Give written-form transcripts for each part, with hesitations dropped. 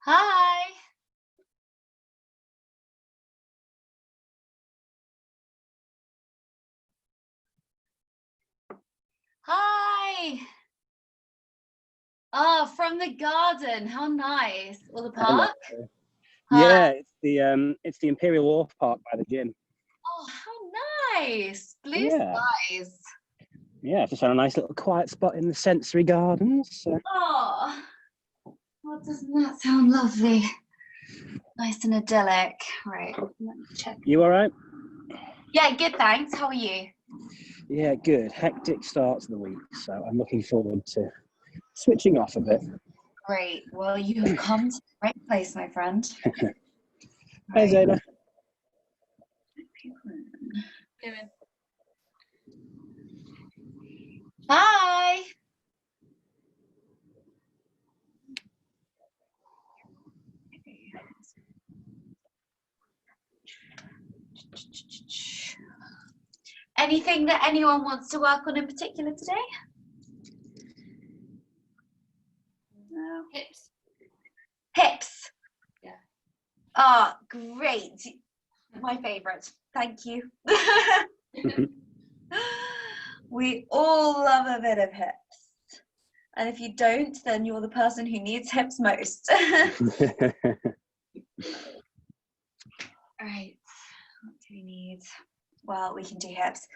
Hi. Hi. Oh, from the garden. How nice. Or the Hello. park? Yeah, it's the Imperial Wharf Park by the gym. Oh, how nice. Blue Yeah, skies. yeah. I've just found a nice little quiet spot in the Sensory Gardens. So. Oh, well, doesn't that sound lovely? Nice and idyllic. Right, let me check. You all right? Yeah, good, thanks. How are you? Yeah, good. Hectic start to the week, so I'm looking forward to switching off a bit. Great. Well, you have come to the right place, my friend. Hey, Right. Zayna. Hi. Anything that anyone wants to work on in particular today? No. Hips. Hips. Yeah. Oh, great. My favorite. Thank you. We all love a bit of hips. And if you don't, then you're the person who needs hips most. Right. What do we need? Well, we can do hips.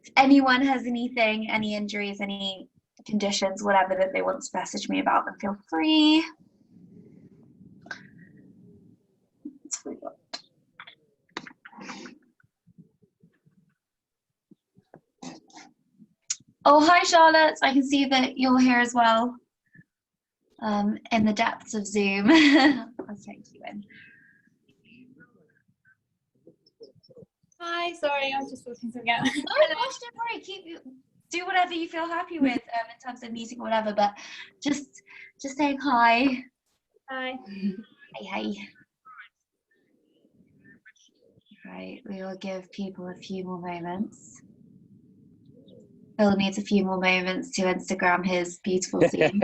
If anyone has anything, any injuries, any conditions, whatever that they want to message me about, then feel free. Oh, hi, Charlotte. I can see that you're here as well. In the depths of Zoom. I'll take you in. Hi, sorry, I was just watching something else. Oh gosh, don't worry. Do whatever you feel happy with in terms of music or whatever, but just saying hi. Hi. Hey. Right, we will give people a few more moments. Phil needs a few more moments to Instagram his beautiful scene.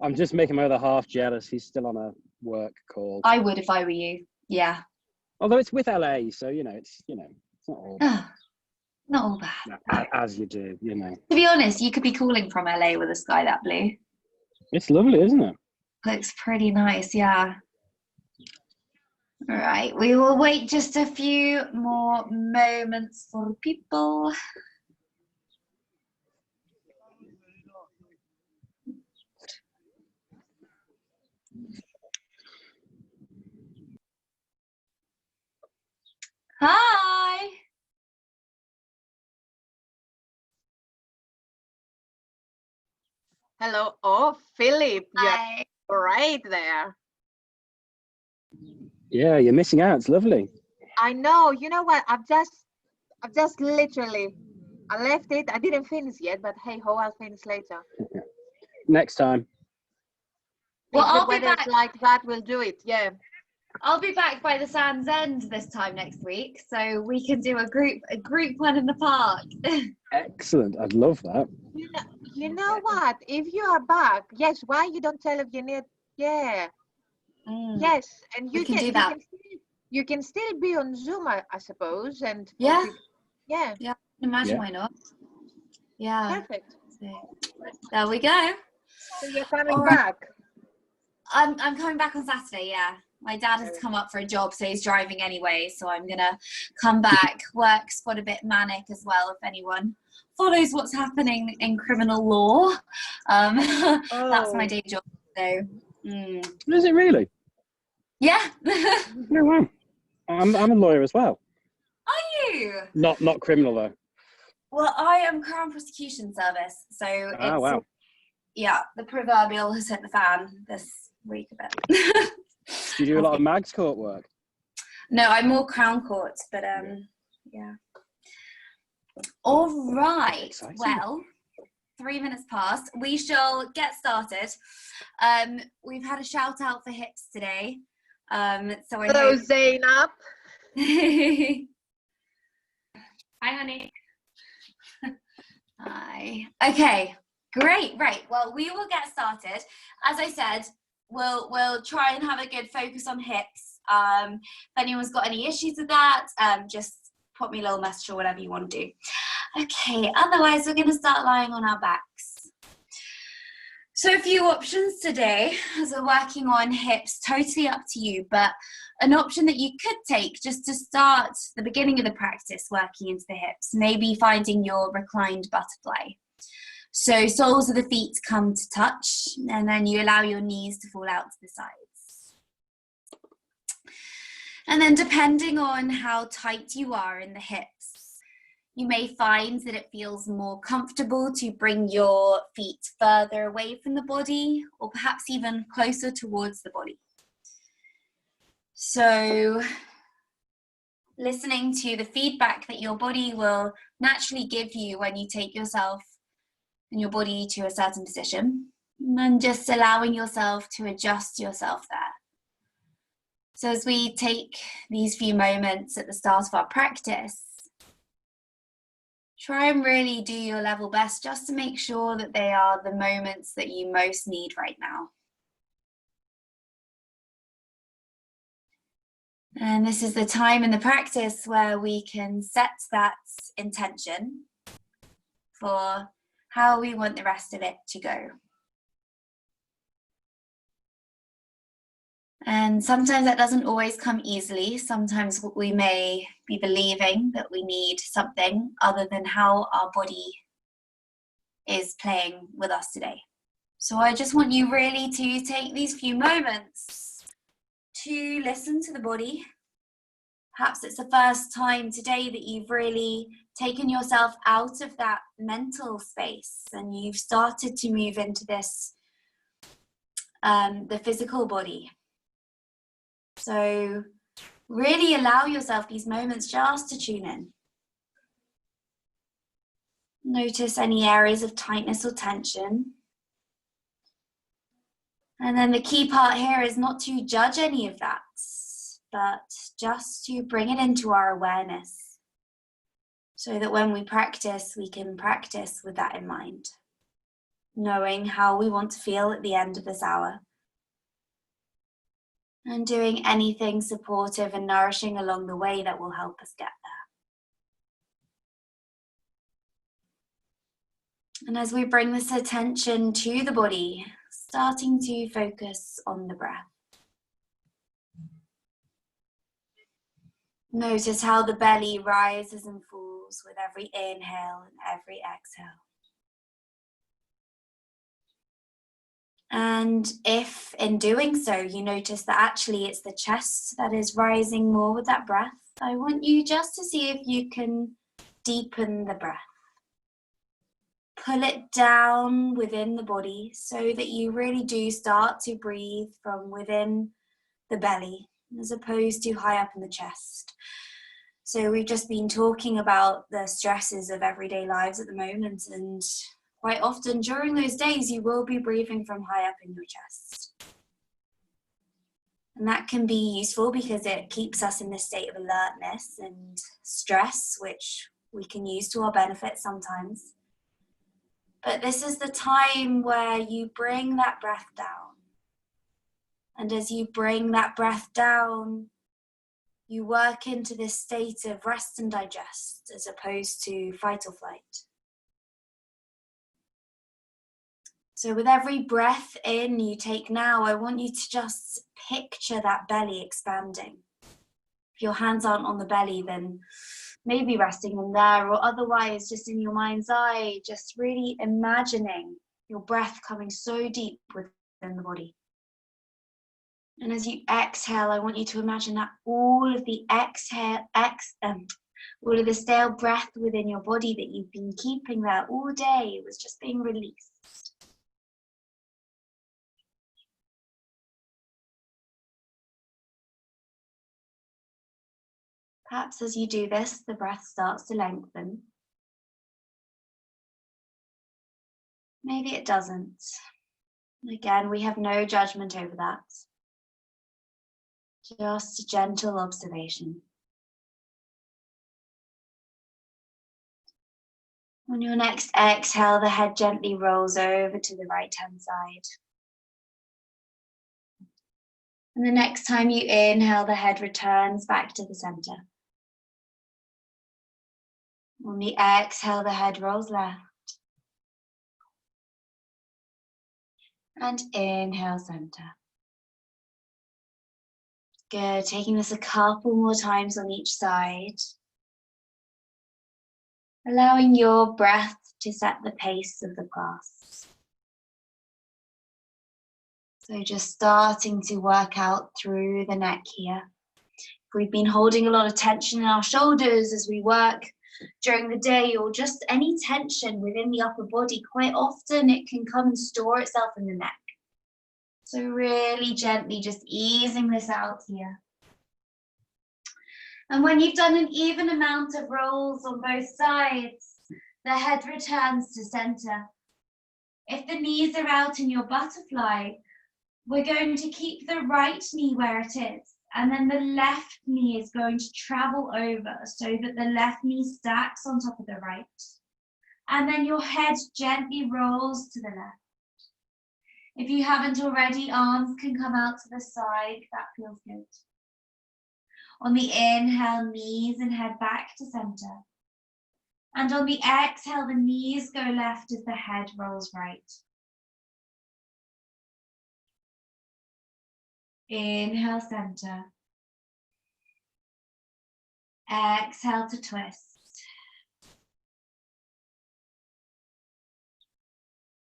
I'm just making my other half jealous. He's still on a work call. I would if I were you. Yeah. Although it's with LA, so it's not all bad. Not all bad. As you do, To be honest, you could be calling from LA with a sky that blue. It's lovely, isn't it? Looks pretty nice, yeah. All right, we will wait just a few more moments for people. Hi. Hello. Oh, Philip, you're Hi. right there. Yeah, you're missing out. It's lovely. I know. You know what? I've just literally, I left it. I didn't finish yet, but hey ho, I'll finish later. Next time. Well, If the I'll be weather's back. like that, we'll do it. Yeah. I'll be back by the Sands End this time next week, so we can do a group one in the park. Excellent. I'd love that. You know what? If you are back, yes. Why you don't tell if you need? Yeah. Yes, and We can do that. You can still be on Zoom, I suppose, and Yeah. Yeah. Yeah. Imagine Yeah. why not. Yeah. Perfect. So, there we go. So you're coming All right. back. I'm coming back on Saturday, yeah. My dad has come up for a job, so he's driving anyway. So I'm gonna come back. Work's got a bit manic as well. If anyone follows what's happening in criminal law, that's my day job. So, Is it really? yeah. No way. I'm a lawyer as well. Are you? Not criminal though. Well, I am Crown Prosecution Service, so it's Wow. yeah. The proverbial has hit the fan this week a bit. Do you do a lot of Mags Court work? No, I'm more Crown Court, but yeah. All right. Well, 3 minutes past. We shall get started. We've had a shout out for hips today. So I Hello, hope... Zainab. Hi, honey. Hi. Okay. Great. Right. Well, we will get started. As I said, we'll try and have a good focus on hips. If anyone's got any issues with that, just pop me a little message or whatever you want to do. Okay, otherwise we're going to start lying on our backs. So a few options today as we're working on hips, totally up to you, but an option that you could take just to start the beginning of the practice working into the hips, maybe finding your reclined butterfly. So soles of the feet come to touch, and then you allow your knees to fall out to the sides. And then depending on how tight you are in the hips, you may find that it feels more comfortable to bring your feet further away from the body, or perhaps even closer towards the body. So listening to the feedback that your body will naturally give you when you take yourself and your body to a certain position, and just allowing yourself to adjust yourself there. So as we take these few moments at the start of our practice, try and really do your level best just to make sure that they are the moments that you most need right now. And this is the time in the practice where we can set that intention for how we want the rest of it to go. And sometimes that doesn't always come easily. Sometimes we may be believing that we need something other than how our body is playing with us today. So I just want you really to take these few moments to listen to the body. Perhaps it's the first time today that you've really taken yourself out of that mental space and you've started to move into this, the physical body. So really allow yourself these moments just to tune in. Notice any areas of tightness or tension. And then the key part here is not to judge any of that, but just to bring it into our awareness so that when we can practice with that in mind, knowing how we want to feel at the end of this hour and doing anything supportive and nourishing along the way that will help us get there. And as we bring this attention to the body, starting to focus on the breath. Notice how the belly rises and falls with every inhale and every exhale. And if in doing so you notice that actually it's the chest that is rising more with that breath, I want you just to see if you can deepen the breath. Pull it down within the body so that you really do start to breathe from within the belly as opposed to high up in the chest. So we've just been talking about the stresses of everyday lives at the moment, and quite often during those days you will be breathing from high up in your chest. And that can be useful because it keeps us in this state of alertness and stress, which we can use to our benefit sometimes. But this is the time where you bring that breath down. And as you bring that breath down, you work into this state of rest and digest as opposed to fight or flight. So with every breath in you take now, I want you to just picture that belly expanding. If your hands aren't on the belly, then maybe resting them there, or otherwise just in your mind's eye, just really imagining your breath coming so deep within the body. And as you exhale, I want you to imagine that all of the all of the stale breath within your body that you've been keeping there all day was just being released. Perhaps as you do this, the breath starts to lengthen. Maybe it doesn't. Again, we have no judgment over that. Just a gentle observation. On your next exhale, the head gently rolls over to the right-hand side. And the next time you inhale, the head returns back to the center. On the exhale, the head rolls left. And inhale, center. Good, taking this a couple more times on each side. Allowing your breath to set the pace of the class. So just starting to work out through the neck here. If we've been holding a lot of tension in our shoulders as we work during the day, or just any tension within the upper body, quite often it can come and store itself in the neck. So really gently just easing this out here. And when you've done an even amount of rolls on both sides, the head returns to center. If the knees are out in your butterfly, we're going to keep the right knee where it is, and then the left knee is going to travel over so that the left knee stacks on top of the right. And then your head gently rolls to the left. If you haven't already, arms can come out to the side. That feels good. On the inhale, knees and head back to center. And on the exhale, the knees go left as the head rolls right. Inhale, center. Exhale to twist.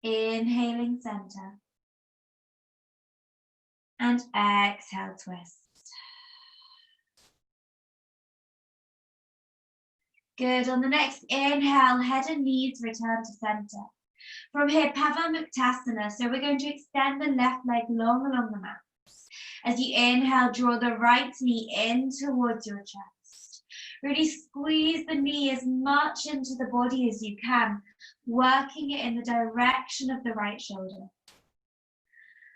Inhaling, center. And exhale, twist. Good. On the next inhale, head and knees return to center. From here, Padma-Muktasana. So we're going to extend the left leg long along the mat. As you inhale, draw the right knee in towards your chest. Really squeeze the knee as much into the body as you can, working it in the direction of the right shoulder.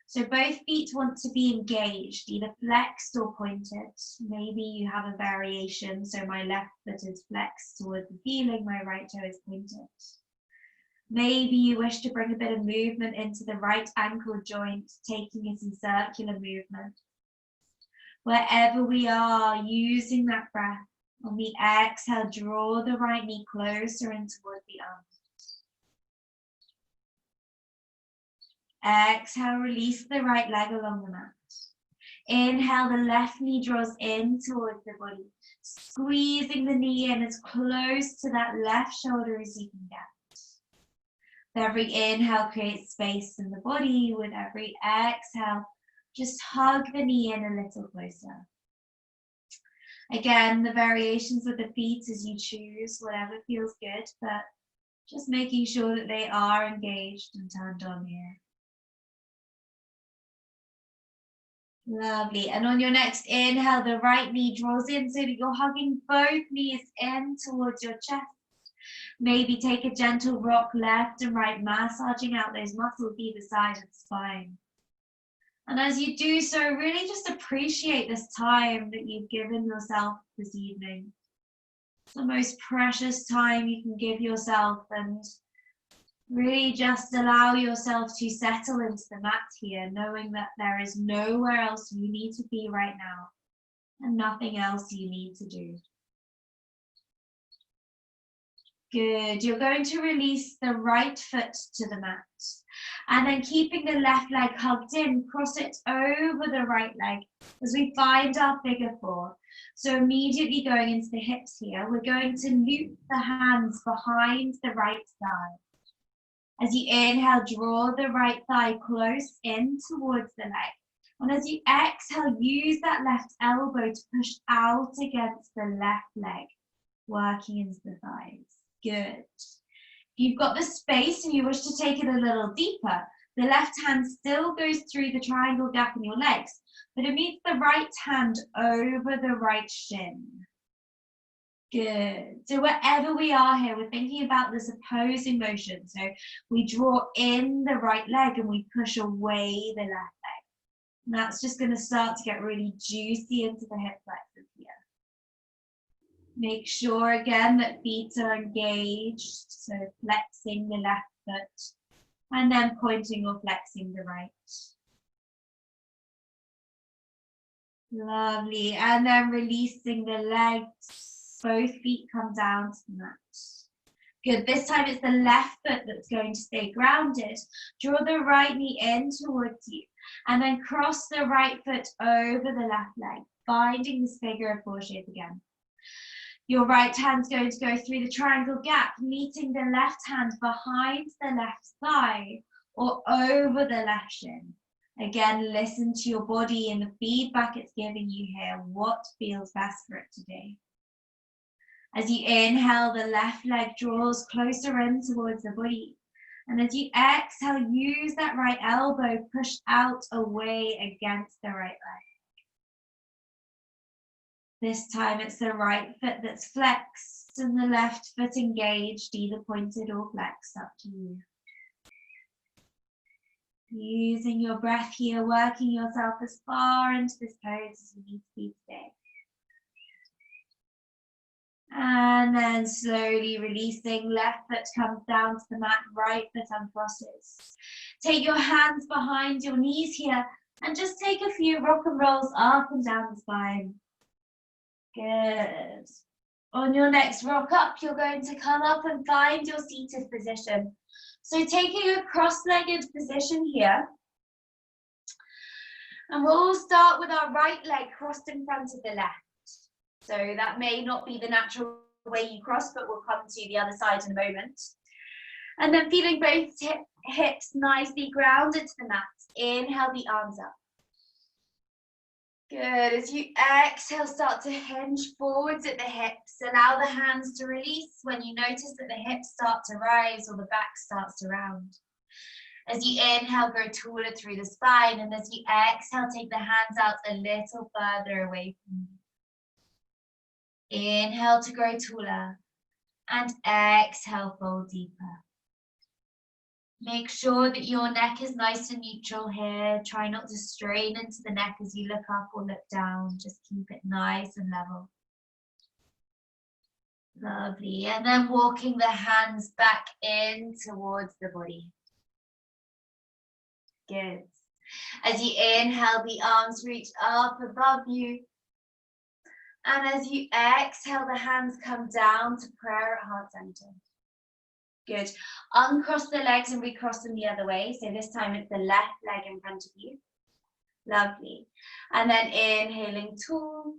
So both feet want to be engaged, either flexed or pointed. Maybe you have a variation, so my left foot is flexed towards the ceiling, my right toe is pointed. Maybe you wish to bring a bit of movement into the right ankle joint, taking it in circular movement. Wherever we are, using that breath, on the exhale, draw the right knee closer in towards the arms. Exhale, release the right leg along the mat. Inhale, the left knee draws in towards the body, squeezing the knee in as close to that left shoulder as you can get. Every inhale creates space in the body. With every exhale, just hug the knee in a little closer. Again, the variations with the feet as you choose, whatever feels good, but just making sure that they are engaged and turned on here. Lovely. And on your next inhale, the right knee draws in so that you're hugging both knees in towards your chest. Maybe take a gentle rock left and right, massaging out those muscles either side of the spine. And as you do so, really just appreciate this time that you've given yourself this evening. It's the most precious time you can give yourself, and really just allow yourself to settle into the mat here, knowing that there is nowhere else you need to be right now and nothing else you need to do. Good. You're going to release the right foot to the mat, and then keeping the left leg hugged in, cross it over the right leg as we find our figure four. So immediately going into the hips here, we're going to loop the hands behind the right thigh. As you inhale, draw the right thigh close in towards the leg. And as you exhale, use that left elbow to push out against the left leg, working into the thighs. Good. If you've got the space and you wish to take it a little deeper, the left hand still goes through the triangle gap in your legs, but it meets the right hand over the right shin. Good. So wherever we are here, we're thinking about this opposing motion. So we draw in the right leg and we push away the left leg. And that's just going to start to get really juicy into the hip flexors here. Make sure again that feet are engaged, so flexing the left foot and then pointing or flexing the right. Lovely. And then releasing the legs. Both feet come down to the mat. Good. This time it's the left foot that's going to stay grounded. Draw the right knee in towards you. And then cross the right foot over the left leg, finding this figure of 4 shape again. Your right hand's going to go through the triangle gap, meeting the left hand behind the left thigh or over the left shin. Again, listen to your body and the feedback it's giving you here. What feels best for it today? As you inhale, the left leg draws closer in towards the body. And as you exhale, use that right elbow pushed out away against the right leg. This time it's the right foot that's flexed and the left foot engaged, either pointed or flexed, up to you. Using your breath here, working yourself as far into this pose as you need to be today. And then slowly releasing, left foot comes down to the mat, right foot uncrosses. Take your hands behind your knees here and just take a few rock and rolls up and down the spine. Good. On your next rock up, you're going to come up and find your seated position. So taking a cross-legged position here. And we'll start with our right leg crossed in front of the left. So that may not be the natural way you cross, but we'll come to the other side in a moment. And then feeling both hips nicely grounded to the mat. Inhale the arms up. Good. As you exhale, start to hinge forwards at the hips. Allow the hands to release when you notice that the hips start to rise or the back starts to round. As you inhale, grow taller through the spine. And as you exhale, take the hands out a little further away from you. Inhale to grow taller and exhale, fold deeper. Make sure that your neck is nice and neutral here. Try not to strain into the neck as you look up or look down. Just keep it nice and level. Lovely. And then walking the hands back in towards the body. Good. As you inhale, the arms reach up above you. And as you exhale, the hands come down to prayer at heart center. Good. Uncross the legs and recross them the other way. So this time it's the left leg in front of you. Lovely. And then inhaling tall.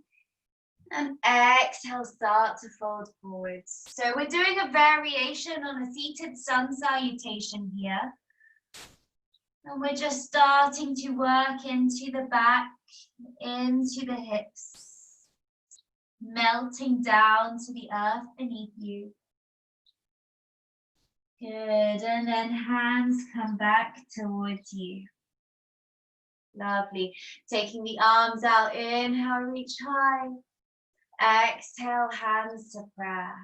And exhale, start to fold forwards. So we're doing a variation on a seated sun salutation here. And we're just starting to work into the back, into the hips. Melting down to the earth beneath you. Good, and then hands come back towards you. Lovely. Taking the arms out, inhale, reach high. Exhale, hands to prayer.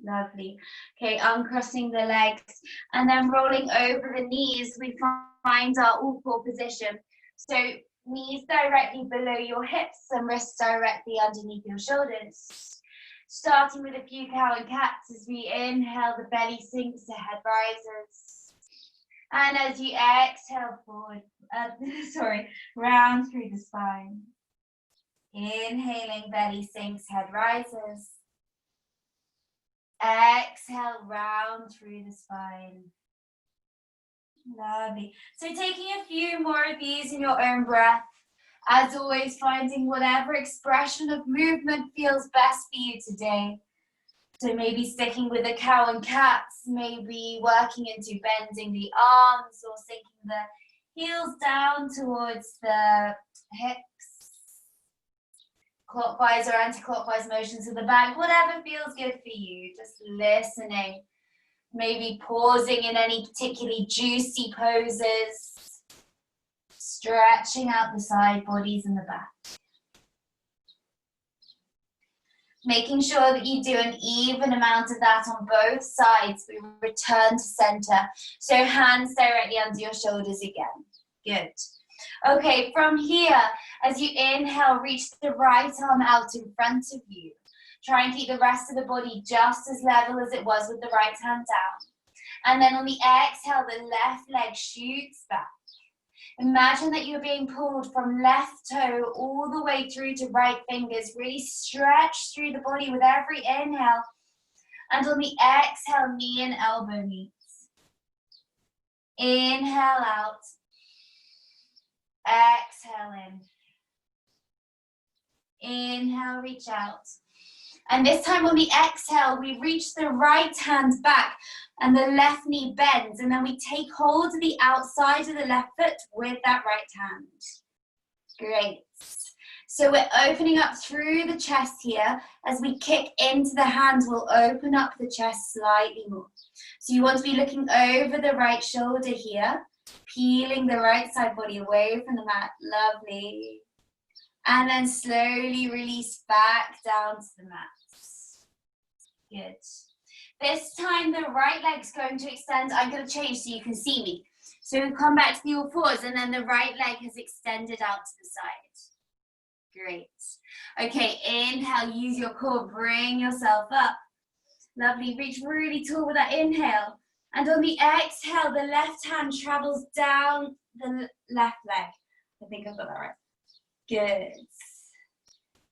Lovely. Okay, uncrossing the legs and then rolling over the knees, we find our all-four position. So knees directly below your hips and wrists directly underneath your shoulders. Starting with a few cow and cats as we inhale, the belly sinks, the head rises. And as you exhale forward, round through the spine. Inhaling, belly sinks, head rises. Exhale, round through the spine. Lovely. So taking a few more of these in your own breath. As always, finding whatever expression of movement feels best for you today. So maybe sticking with the cow and cats, maybe working into bending the arms or sinking the heels down towards the hips. Clockwise or anti-clockwise motions of the back, whatever feels good for you. Just listening, maybe pausing in any particularly juicy poses. Stretching out the side bodies and the back. Making sure that you do an even amount of that on both sides. We return to center. So hands directly under your shoulders again. Good. Okay, from here, as you inhale, reach the right arm out in front of you. Try and keep the rest of the body just as level as it was with the right hand down. And then on the exhale, the left leg shoots back. Imagine that you're being pulled from left toe all the way through to right fingers. Really stretch through the body with every inhale. And on the exhale, knee and elbow meets. Inhale out. Exhale in. Inhale, reach out. And this time on the exhale, we reach the right hand back and the left knee bends. And then we take hold of the outside of the left foot with that right hand. Great. So we're opening up through the chest here. As we kick into the hands, we'll open up the chest slightly more. So you want to be looking over the right shoulder here, peeling the right side body away from the mat. Lovely. And then slowly release back down to the mat. Good. This time the right leg's going to extend. I'm going to change so you can see me. So we come back to the all fours and then the right leg has extended out to the side. Great. Okay, inhale, use your core, bring yourself up. Lovely, reach really tall with that inhale. And on the exhale, the left hand travels down the left leg. I think I've got that right. Good.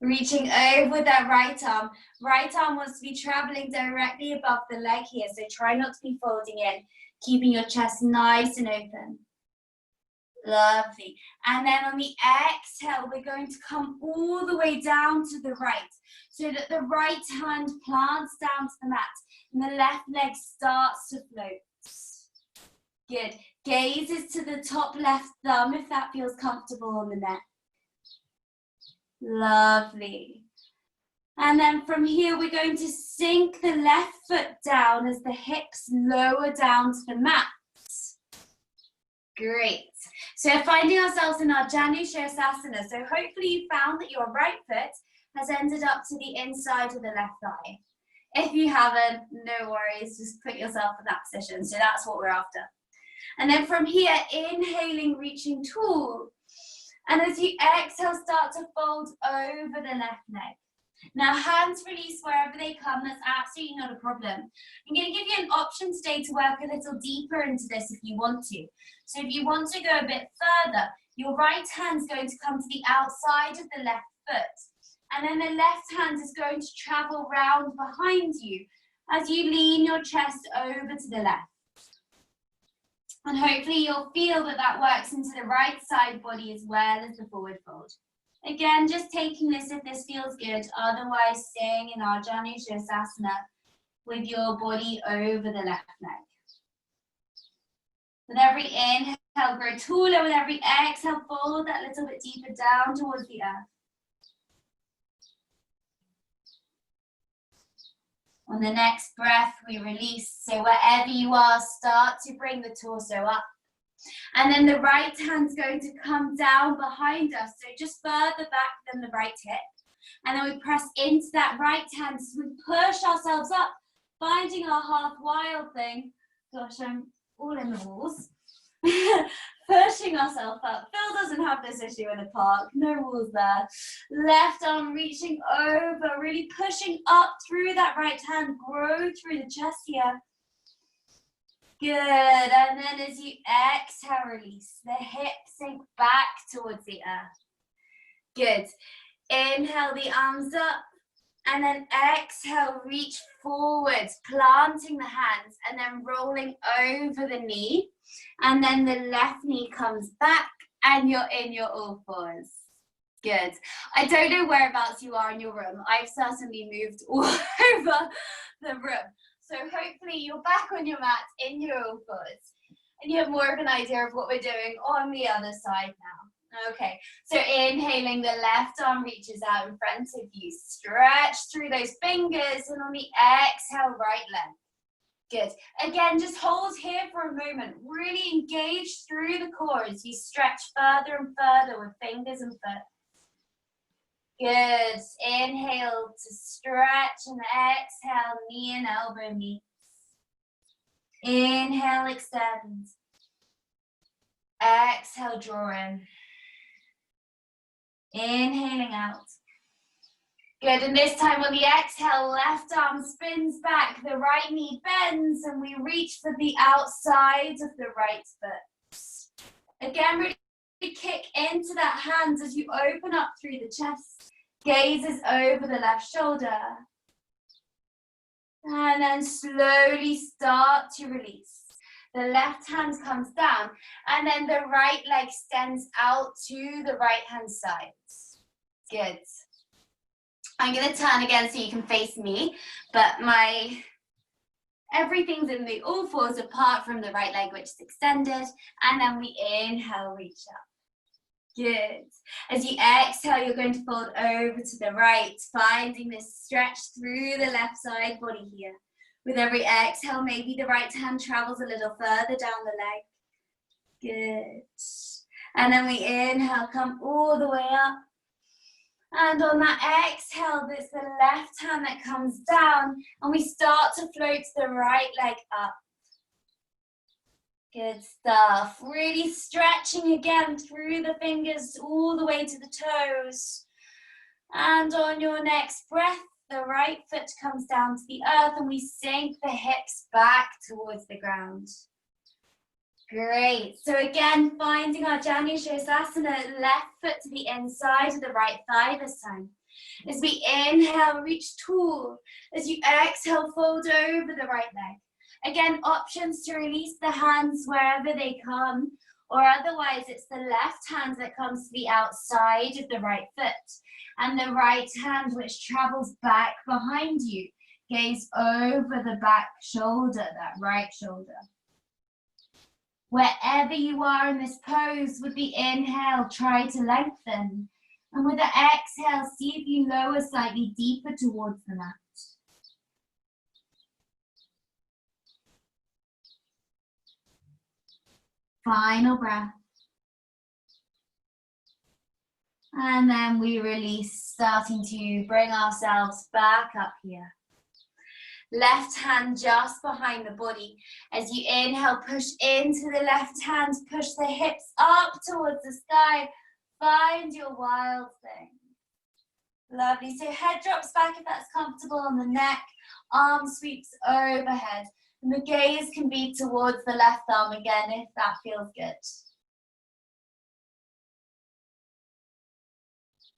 Reaching over with that right arm. Right arm wants to be traveling directly above the leg here, so try not to be folding in, keeping your chest nice and open. Lovely. And then on the exhale, we're going to come all the way down to the right, so that the right hand plants down to the mat, and the left leg starts to float. Good. Gazes to the top left thumb if that feels comfortable on the neck. Lovely. And then from here, we're going to sink the left foot down as the hips lower down to the mat. Great. So we're finding ourselves in our Janu Sirsasana. So hopefully you found that your right foot has ended up to the inside of the left thigh. If you haven't, no worries, just put yourself in that position. So that's what we're after. And then from here, inhaling, reaching tall. And as you exhale, start to fold over the left leg. Now, hands release wherever they come. That's absolutely not a problem. I'm going to give you an option today to work a little deeper into this if you want to. So if you want to go a bit further, your right hand's going to come to the outside of the left foot. And then the left hand is going to travel round behind you as you lean your chest over to the left. And hopefully you'll feel that that works into the right side body as well as the forward fold. Again, just taking this if this feels good, otherwise staying in our Janu Sirsasana with your body over the left leg. With every inhale, grow taller. With every exhale, fold that little bit deeper down towards the earth. On the next breath, we release. So wherever you are, start to bring the torso up. And then the right hand's going to come down behind us, so just further back than the right hip. And then we press into that right hand, so we push ourselves up, finding our half wild thing. Gosh, I'm all in the walls. Pushing ourselves up. Phil doesn't have this issue in the park, no walls there. Left arm reaching over, really pushing up through that right hand, grow through the chest here. Good, and then as you exhale, release. The hips sink back towards the earth. Good. Inhale the arms up, and then exhale, reach forward, planting the hands, and then rolling over the knee. And then the left knee comes back, and you're in your all fours. Good. I don't know whereabouts you are in your room. I've certainly moved all over the room. So hopefully you're back on your mat in your all fours and you have more of an idea of what we're doing on the other side now. Okay, so inhaling, the left arm reaches out in front of you. Stretch through those fingers, and on the exhale, right leg. Good. Again, just hold here for a moment. Really engage through the core as you stretch further and further with fingers and foot. Good. Inhale to stretch and exhale, knee and elbow meets. Inhale, extend. Exhale, draw in. Inhaling out. Good, and this time on the exhale, left arm spins back, the right knee bends, and we reach for the outside of the right foot. Again, really kick into that hands as you open up through the chest. Gazes over the left shoulder. And then slowly start to release. The left hand comes down and then the right leg extends out to the right hand side. Good. I'm going to turn again so you can face me, but everything's in the all fours apart from the right leg, which is extended. And then we inhale, reach up. Good. As you exhale, you're going to fold over to the right, finding this stretch through the left side body here. With every exhale, maybe the right hand travels a little further down the leg. Good. And then we inhale, come all the way up. And on that exhale, it's the left hand that comes down, and we start to float the right leg up. Good stuff. Really stretching again through the fingers all the way to the toes. And on your next breath, the right foot comes down to the earth and we sink the hips back towards the ground. Great. So again, finding our Janu Sirsasana, left foot to the inside of the right thigh this time. As we inhale, reach tall. As you exhale, fold over the right leg. Again, options to release the hands wherever they come, or otherwise it's the left hand that comes to the outside of the right foot, and the right hand which travels back behind you. Gaze over the back shoulder, that right shoulder. Wherever you are in this pose, with the inhale, try to lengthen. And with the exhale, see if you lower slightly deeper towards the mat. Final breath. And then we release, starting to bring ourselves back up here. Left hand just behind the body. As you inhale, push into the left hand, push the hips up towards the sky. Find your wild thing. Lovely. So head drops back if that's comfortable on the neck. Arm sweeps overhead. And the gaze can be towards the left arm again if that feels good.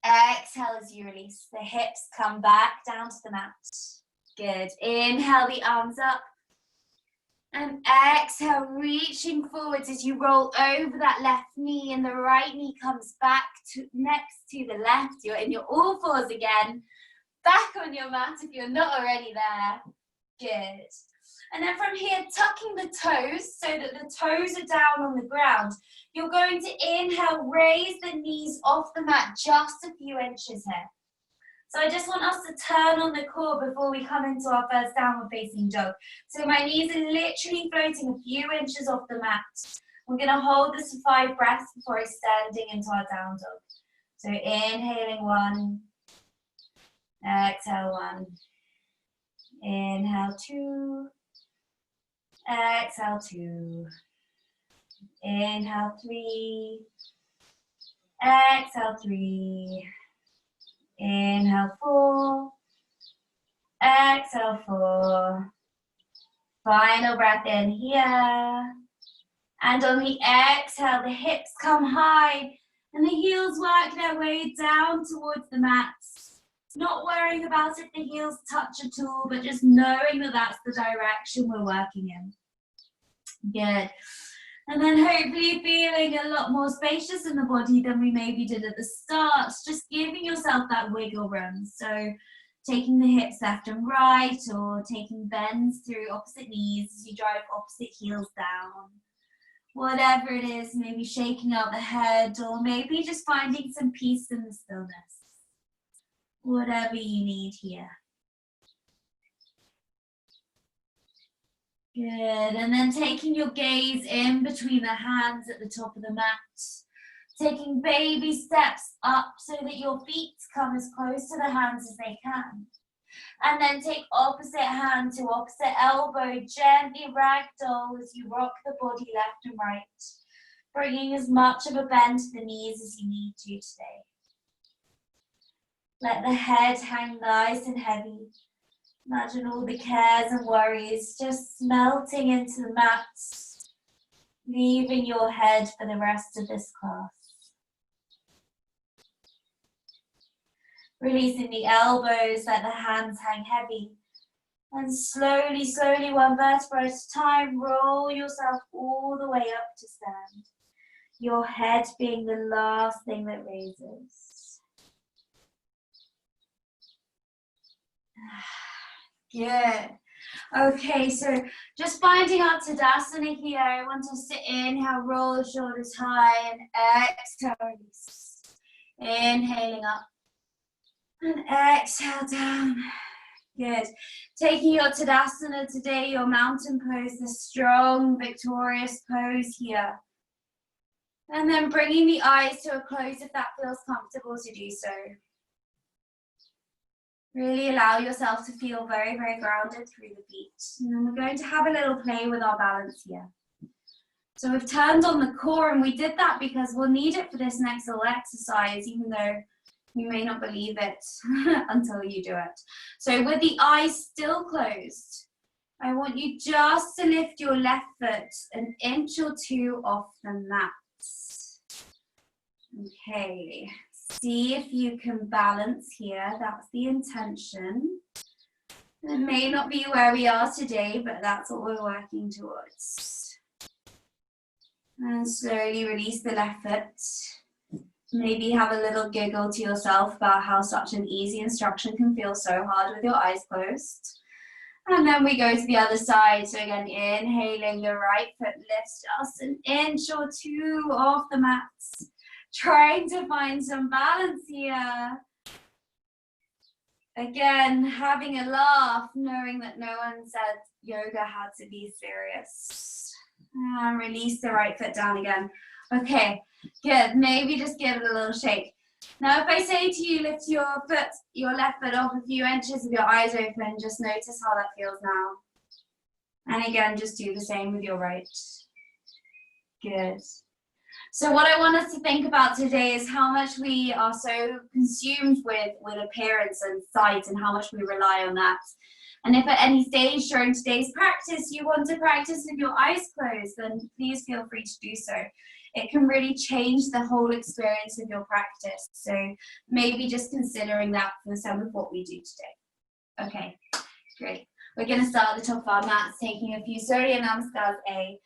Exhale as you release. The hips come back down to the mat. Good. Inhale the arms up. And exhale, reaching forwards as you roll over that left knee and the right knee comes back next to the left. You're in your all fours again. Back on your mat if you're not already there. Good. And then from here, tucking the toes so that the toes are down on the ground. You're going to inhale, raise the knees off the mat just a few inches here. So I just want us to turn on the core before we come into our first downward facing dog. So my knees are literally floating a few inches off the mat. We're going to hold this for 5 breaths before extending into our down dog. So inhaling 1, exhale 1, inhale 2, exhale 2, inhale 3, exhale 3, inhale 4, exhale 4, final breath in here, and on the exhale the hips come high and the heels work their way down towards the mat. Not worrying about if the heels touch at all, but just knowing that that's the direction we're working in. Good. And then hopefully feeling a lot more spacious in the body than we maybe did at the start. Just giving yourself that wiggle room. So taking the hips left and right, or taking bends through opposite knees as you drive opposite heels down. Whatever it is, maybe shaking out the head, or maybe just finding some peace in the stillness. Whatever you need here. Good, and then taking your gaze in between the hands at the top of the mat. Taking baby steps up so that your feet come as close to the hands as they can. And then take opposite hand to opposite elbow, gently ragdoll as you rock the body left and right. Bringing as much of a bend to the knees as you need to today. Let the head hang nice and heavy. Imagine all the cares and worries just melting into the mat. leaving your head for the rest of this class. Releasing the elbows, let the hands hang heavy. And slowly, slowly, one vertebra at a time, roll yourself all the way up to stand. Your head being the last thing that raises. Good. Okay, so just finding our Tadasana here. I want to sit inhale, roll the shoulders high, and exhale, release. Inhaling up. And exhale down. Good. Taking your Tadasana today, your mountain pose, the strong, victorious pose here. And then bringing the eyes to a close if that feels comfortable to do so. Really allow yourself to feel very, very grounded through the feet. And then we're going to have a little play with our balance here. So we've turned on the core, and we did that because we'll need it for this next little exercise, even though you may not believe it until you do it. So with the eyes still closed, I want you just to lift your left foot an inch or two off the mat. Okay, see if you can balance here. That's the intention. It may not be where we are today, but that's what we're working towards. And slowly release the left foot. Maybe have a little giggle to yourself about how such an easy instruction can feel so hard with your eyes closed. And then we go to the other side. So again, inhaling, the right foot lifts just an inch or two off the mat. Trying to find some balance here. Again, having a laugh, knowing that no one said yoga had to be serious. And release the right foot down again. Okay, good. Maybe just give it a little shake. Now, if I say to you, lift your foot, your left foot off a few inches with your eyes open, just notice how that feels now. And again, just do the same with your right. Good. So what I want us to think about today is how much we are so consumed with appearance and sight, and how much we rely on that. And if at any stage during today's practice you want to practice with your eyes closed, then please feel free to do so. It can really change the whole experience of your practice. So maybe just considering that for some of what we do today. Okay, great. We're going to start at the top of our mats, taking a few Surya Namaskars A.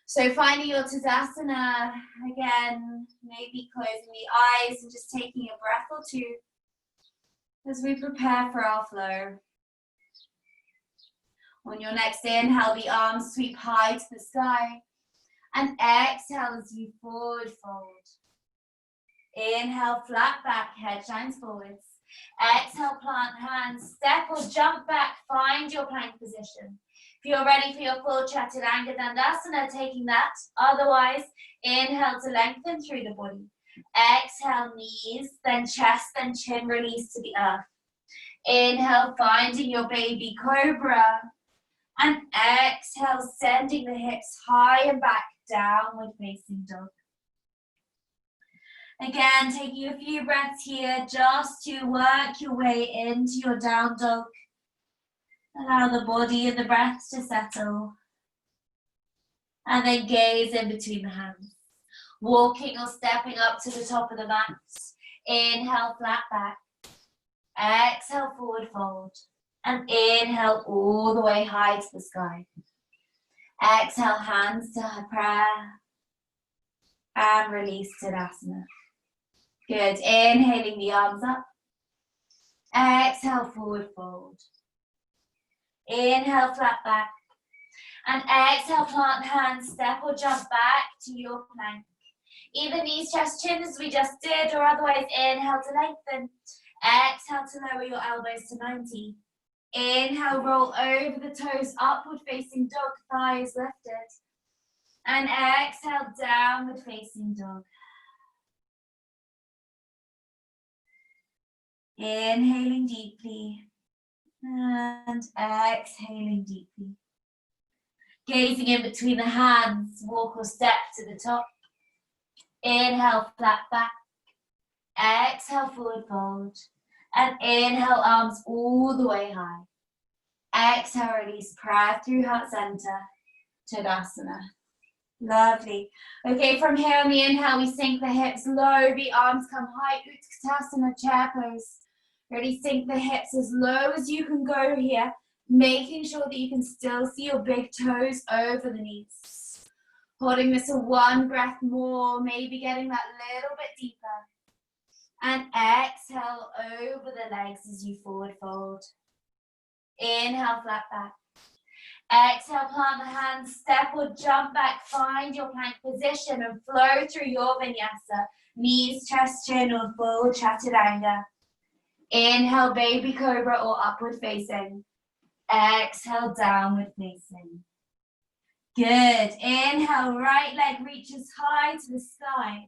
So finding your Tadasana, again, maybe closing the eyes and just taking a breath or two as we prepare for our flow. On your next inhale, the arms sweep high to the sky. And exhale as you forward fold. Inhale, flat back, head shines forwards. Exhale, plant hands, step or jump back, find your plank position. If you're ready for your full Chaturanga Dandasana, taking that. Otherwise, inhale to lengthen through the body. Exhale, knees, then chest, then chin, release to the earth. Inhale, finding your baby cobra. And exhale, sending the hips high and back, downward facing dog. Again, taking a few breaths here just to work your way into your down dog. Allow the body and the breath to settle. And then gaze in between the hands. Walking or stepping up to the top of the mat. Inhale, flat back. Exhale, forward fold. And inhale all the way high to the sky. Exhale, hands to prayer. And release Tadasana. Good. Inhaling the arms up. Exhale, forward fold. Inhale, flat back. And exhale, plant hands, step or jump back to your plank. Either knees, chest, chin as we just did, or otherwise inhale to lengthen. Exhale to lower your elbows to 90. Inhale, roll over the toes, upward facing dog, thighs lifted. And exhale, downward facing dog. Inhaling deeply. And exhaling deeply. Gazing in between the hands, walk or step to the top. Inhale, flat back. Exhale, forward fold. And inhale, arms all the way high. Exhale, release, prayer through heart center, Tadasana. Lovely. Okay, from here on the inhale, we sink the hips low, the arms come high, Utkatasana chair pose. Really sink the hips as low as you can go here, making sure that you can still see your big toes over the knees. Holding this for one breath more, maybe getting that little bit deeper. And exhale over the legs as you forward fold. Inhale, flat back. Exhale, plant the hands, step or jump back, find your plank position and flow through your vinyasa. Knees, chest, chin or full chaturanga. Inhale, baby cobra or upward facing. Exhale, downward facing. Good. Inhale, right leg reaches high to the sky.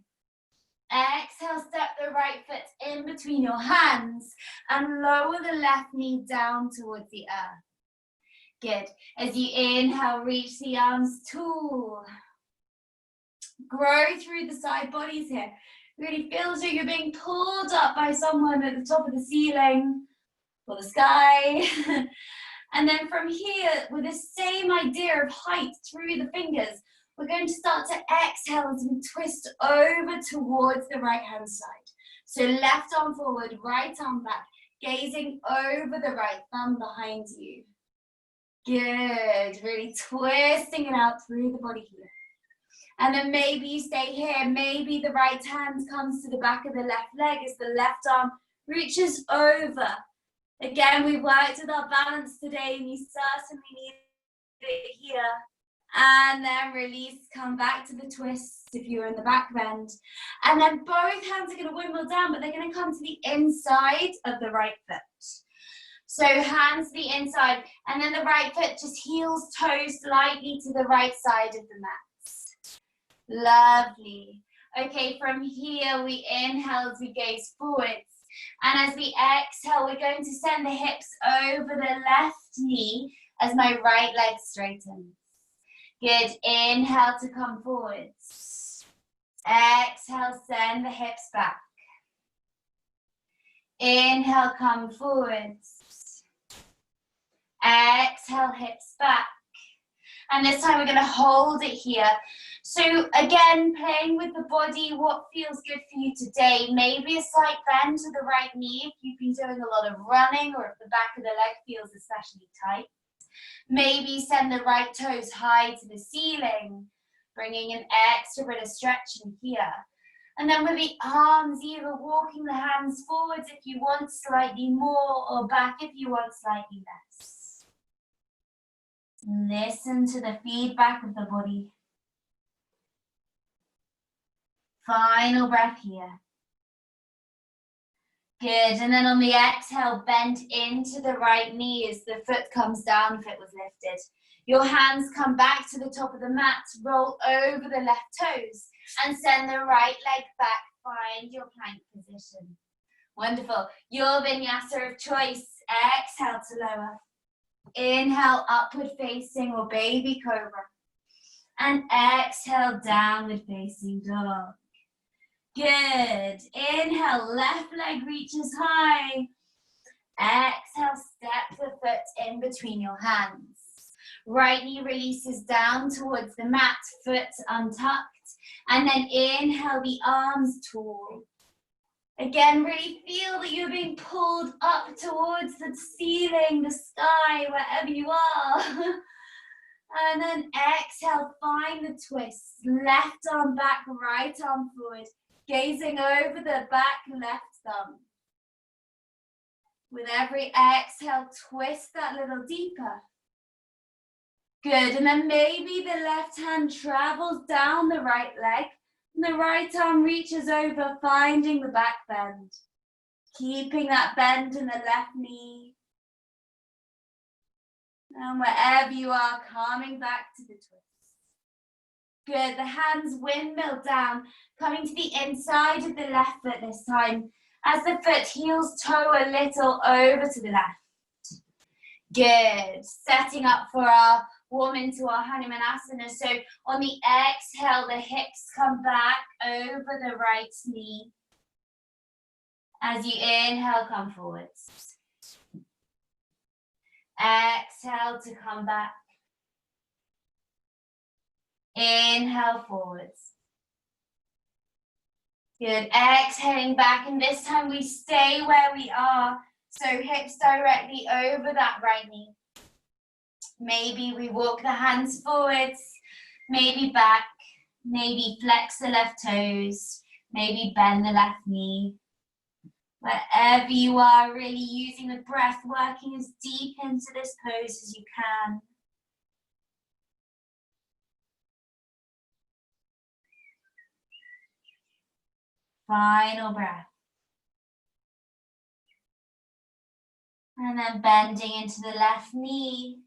Exhale, step the right foot in between your hands and lower the left knee down towards the earth. Good. As you inhale, reach the arms tall. Grow through the side bodies here. Really feel as though you're being pulled up by someone at the top of the ceiling or the sky. And then from here, with the same idea of height through the fingers, we're going to start to exhale as we twist over towards the right hand side. So left arm forward, right arm back, gazing over the right thumb behind you. Good, really twisting it out through the body here. And then maybe you stay here, maybe the right hand comes to the back of the left leg as the left arm reaches over. Again, we worked with our balance today and you certainly need it here. And then release, come back to the twist if you're in the back bend. And then both hands are going to wimble down, but they're going to come to the inside of the right foot. So hands to the inside, and then the right foot just heels toes slightly to the right side of the mat. Lovely. Okay, from here we inhale as we gaze forwards. And as we exhale, we're going to send the hips over the left knee as my right leg straightens. Good. Inhale to come forwards. Exhale, send the hips back. Inhale, come forwards. Exhale, hips back. And this time we're going to hold it here. So again, playing with the body, what feels good for you today? Maybe a slight bend to the right knee if you've been doing a lot of running or if the back of the leg feels especially tight. Maybe send the right toes high to the ceiling, bringing an extra bit of stretch in here. And then with the arms, either walking the hands forwards if you want slightly more or back if you want slightly less. Listen to the feedback of the body. Final breath here. Good, and then on the exhale, bend into the right knee as the foot comes down if it was lifted. Your hands come back to the top of the mat, roll over the left toes, and send the right leg back. Find your plank position. Wonderful. Your vinyasa of choice. Exhale to lower. Inhale, upward facing or baby cobra. And exhale, downward facing dog. Good. Inhale, left leg reaches high. Exhale, step the foot in between your hands. Right knee releases down towards the mat, foot untucked. And then inhale, the arms tall. Again, really feel that you're being pulled up towards the ceiling, the sky, wherever you are. And then exhale, find the twist. Left arm back, right arm forward. Gazing over the back left thumb. With every exhale, twist that little deeper. Good, and then maybe the left hand travels down the right leg. And the right arm reaches over, finding the back bend. Keeping that bend in the left knee. And wherever you are, coming back to the twist. Good, the hands windmill down, coming to the inside of the left foot this time, as the foot heels toe a little over to the left. Good, setting up for our warm into our Hanumanasana. So on the exhale, the hips come back over the right knee. As you inhale, come forwards. Exhale to come back. Inhale forwards. Good. Exhaling back, and this time we stay where we are. So hips directly over that right knee. Maybe we walk the hands forwards, maybe back, maybe flex the left toes, maybe bend the left knee. Wherever you are, really using the breath, working as deep into this pose as you can. Final breath. And then bending into the left knee,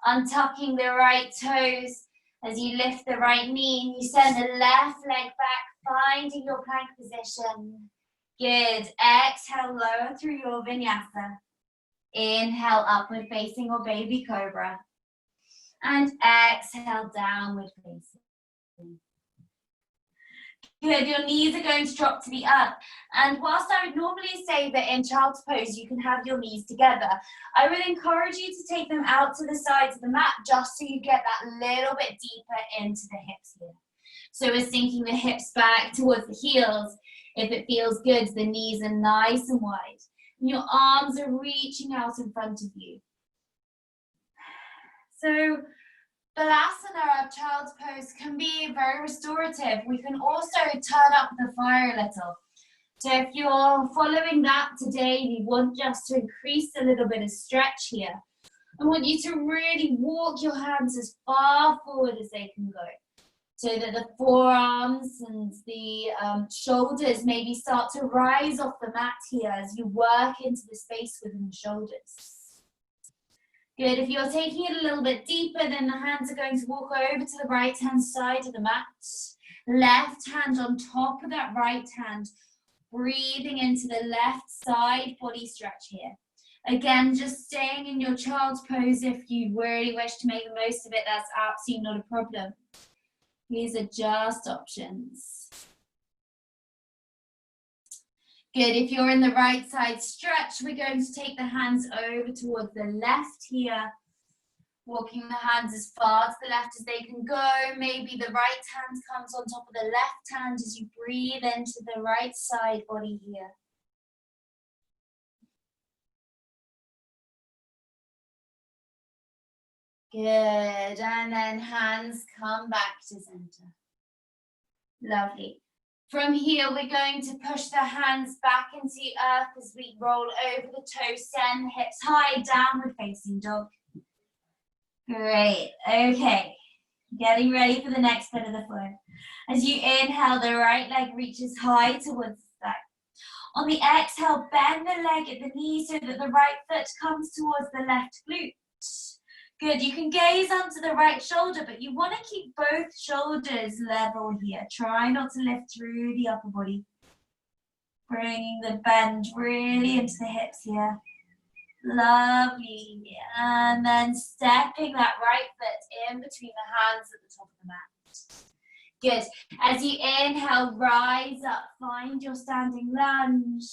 untucking the right toes as you lift the right knee and you send the left leg back, finding your plank position. Good. Exhale, lower through your vinyasa. Inhale, upward facing or baby cobra. And exhale, downward facing. Good, your knees are going to drop to the up. And whilst I would normally say that in child's pose you can have your knees together, I would encourage you to take them out to the sides of the mat just so you get that little bit deeper into the hips here. So we're sinking the hips back towards the heels. If it feels good, the knees are nice and wide. And your arms are reaching out in front of you. So Balasana, our child's pose, can be very restorative. We can also turn up the fire a little. So if you're following that today, we want just to increase a little bit of stretch here. I want you to really walk your hands as far forward as they can go, so that the forearms and the shoulders maybe start to rise off the mat here as you work into the space within the shoulders. Good. If you're taking it a little bit deeper, then the hands are going to walk over to the right-hand side of the mat. Left hand on top of that right hand. Breathing into the left side body stretch here. Again, just staying in your child's pose. If you really wish to make the most of it, that's absolutely not a problem. These are just options. Good, if you're in the right side stretch, we're going to take the hands over towards the left here. Walking the hands as far to the left as they can go. Maybe the right hand comes on top of the left hand as you breathe into the right side body here. Good, and then hands come back to center. Lovely. From here, we're going to push the hands back into the earth as we roll over the toes, send the hips high, downward facing dog. Great, okay. Getting ready for the next bit of the flow. As you inhale, the right leg reaches high towards the back. On the exhale, bend the leg at the knee so that the right foot comes towards the left glute. Good, you can gaze onto the right shoulder, but you want to keep both shoulders level here. Try not to lift through the upper body. Bringing the bend really into the hips here. Lovely. And then stepping that right foot in between the hands at the top of the mat. Good. As you inhale, rise up, find your standing lunge.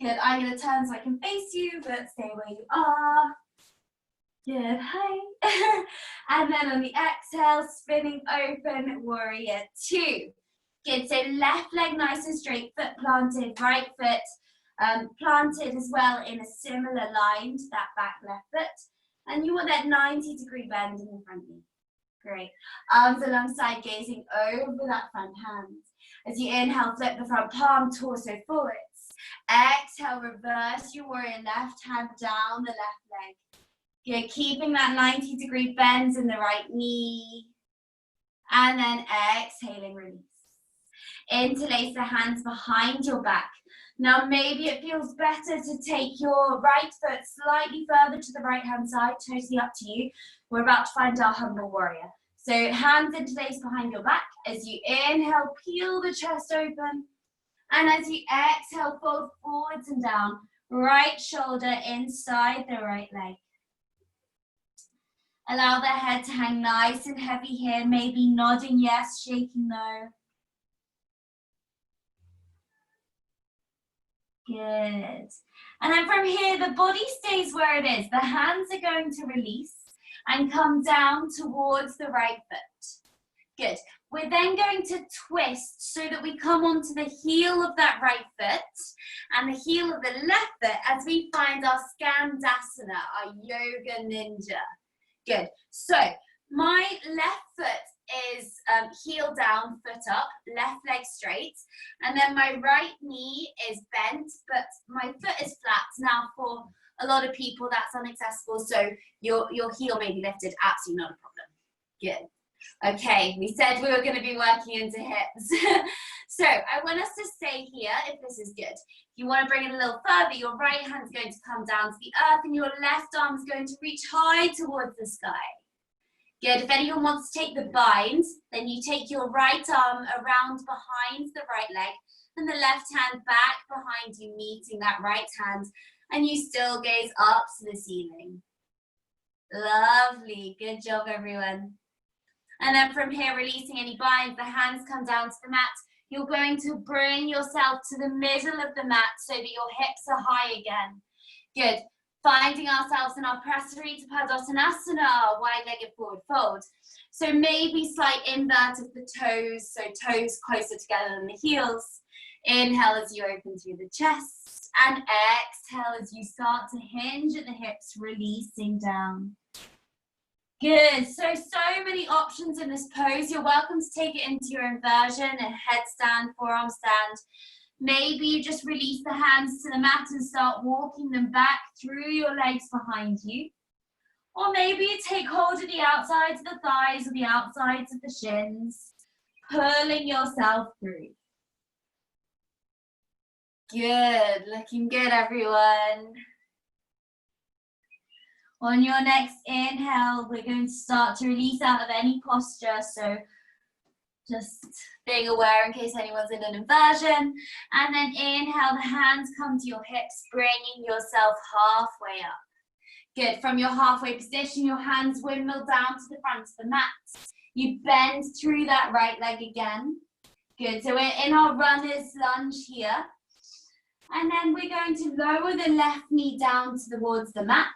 Good. I'm going to turn so I can face you, but stay where you are. Good, hi. And then on the exhale, spinning open, warrior two. Good, so left leg nice and straight, foot planted, right foot planted as well in a similar line to that back left foot. And you want that 90-degree bend in the front knee. Great. Arms alongside, gazing over that front hand. As you inhale, flip the front palm, torso forwards. Exhale, reverse your warrior left hand down the left leg. You're keeping that 90-degree bend in the right knee. And then exhaling, release. Interlace the hands behind your back. Now maybe it feels better to take your right foot slightly further to the right-hand side, totally up to you. We're about to find our humble warrior. So hands interlace behind your back. As you inhale, peel the chest open. And as you exhale, fold forwards and down. Right shoulder inside the right leg. Allow the head to hang nice and heavy here, maybe nodding yes, shaking no. Good. And then from here, the body stays where it is. The hands are going to release and come down towards the right foot. Good. We're then going to twist so that we come onto the heel of that right foot and the heel of the left foot as we find our Skandasana, our yoga ninja. Good. So my left foot is heel down, foot up, left leg straight, and then my right knee is bent, but my foot is flat. Now for a lot of people that's inaccessible, so your heel may be lifted, absolutely not a problem. Good. Okay, we said we were going to be working into hips. So I want us to stay here if this is good. If you want to bring it a little further, your right hand's going to come down to the earth and your left arm is going to reach high towards the sky. Good. If anyone wants to take the bind, then you take your right arm around behind the right leg and the left hand back behind you, meeting that right hand, and you still gaze up to the ceiling. Lovely. Good job, everyone. And then from here, releasing any binds, the hands come down to the mat. You're going to bring yourself to the middle of the mat so that your hips are high again. Good. Finding ourselves in our Prasarita Padottanasana, wide-legged forward fold. So maybe slight invert of the toes, so toes closer together than the heels. Inhale as you open through the chest, and exhale as you start to hinge at the hips, releasing down. Good. So many options in this pose. You're welcome to take it into your inversion, a headstand, forearm stand. Maybe you just release the hands to the mat and start walking them back through your legs behind you. Or maybe you take hold of the outsides of the thighs or the outsides of the shins, pulling yourself through. Good. Looking good, everyone. On your next inhale, we're going to start to release out of any posture. So just being aware in case anyone's in an inversion. And then inhale, the hands come to your hips, bringing yourself halfway up. Good. From your halfway position, your hands windmill down to the front of the mat. You bend through that right leg again. Good. So we're in our runner's lunge here. And then we're going to lower the left knee down towards the mat.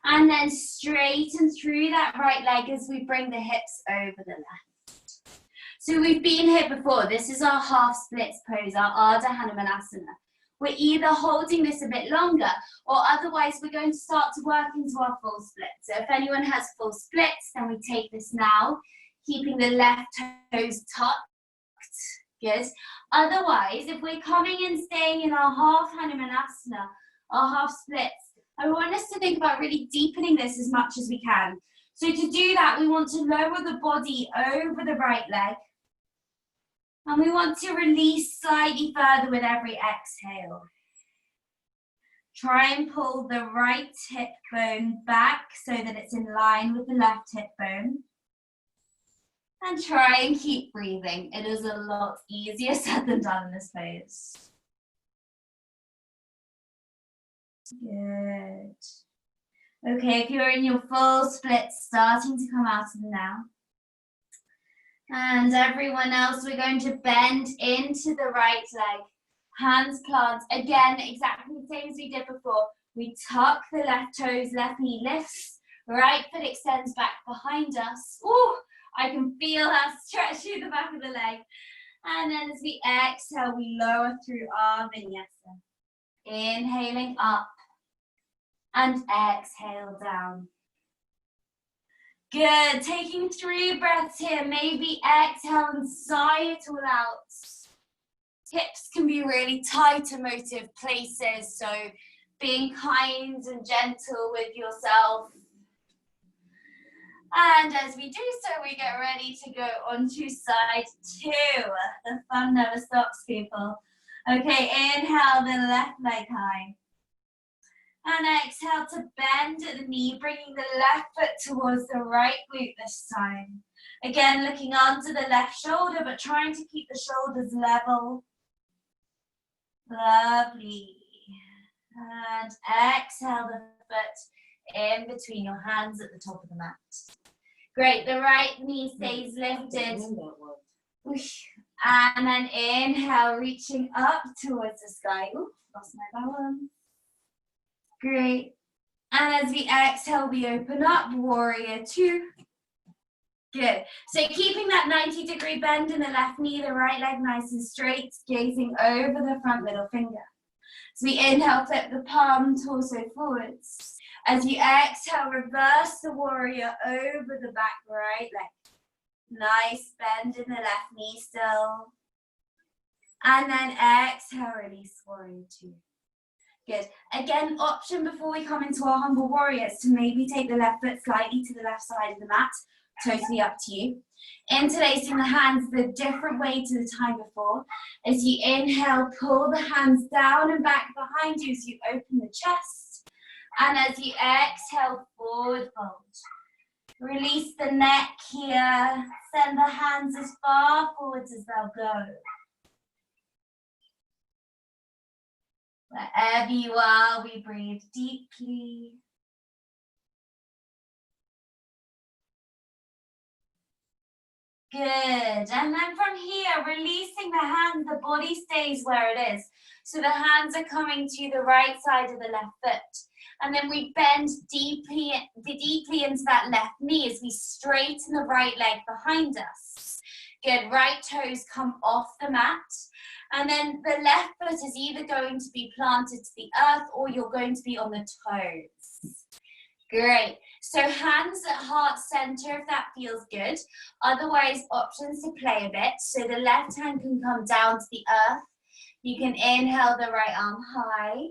And then straighten through that right leg as we bring the hips over the left. So we've been here before. This is our half splits pose, our Ardha Hanumanasana. We're either holding this a bit longer or otherwise we're going to start to work into our full split. So if anyone has full splits, then we take this now, keeping the left toes tucked. Good. Otherwise, if we're coming and staying in our half Hanumanasana, our half splits, I want us to think about really deepening this as much as we can. So to do that, we want to lower the body over the right leg. And we want to release slightly further with every exhale. Try and pull the right hip bone back so that it's in line with the left hip bone. And try and keep breathing. It is a lot easier said than done in this pose. Good. Okay, if you're in your full split, starting to come out of the now. And everyone else, we're going to bend into the right leg. Hands plant. Again, exactly the same as we did before. We tuck the left toes, left knee lifts. Right foot extends back behind us. Ooh, I can feel that stretch through the back of the leg. And then as we exhale, we lower through our vinyasa. Inhaling up. And exhale down. Good. Taking 3 breaths here. Maybe exhale and sigh it all out. Hips can be really tight emotive places, so being kind and gentle with yourself. And as we do so, we get ready to go on to side 2. The fun never stops, people. Okay, inhale the left leg high. And exhale to bend at the knee, bringing the left foot towards the right glute this time. Again, looking onto the left shoulder, but trying to keep the shoulders level. Lovely. And exhale the foot in between your hands at the top of the mat. Great, the right knee stays lifted. And then inhale, reaching up towards the sky. Ooh, lost my balance. Great. And as we exhale, we open up, warrior 2. Good. So keeping that 90-degree bend in the left knee, the right leg nice and straight, gazing over the front middle finger. So we inhale, flip the palm, torso forwards. As you exhale, reverse the warrior over the back right leg. Nice bend in the left knee still. And then exhale, release warrior two. Good. Again, option before we come into our humble warrior is to maybe take the left foot slightly to the left side of the mat. Totally up to you. Interlacing the hands the different way to the time before. As you inhale, pull the hands down and back behind you as you open the chest. And as you exhale, forward fold. Release the neck here. Send the hands as far forwards as they'll go. Wherever you are, we breathe deeply. Good. And then from here, releasing the hands, the body stays where it is. So the hands are coming to the right side of the left foot. And then we bend deeply into that left knee as we straighten the right leg behind us. Good. Right toes come off the mat. And then the left foot is either going to be planted to the earth or you're going to be on the toes. Great. So hands at heart center if that feels good. Otherwise, options to play a bit. So the left hand can come down to the earth. You can inhale the right arm high.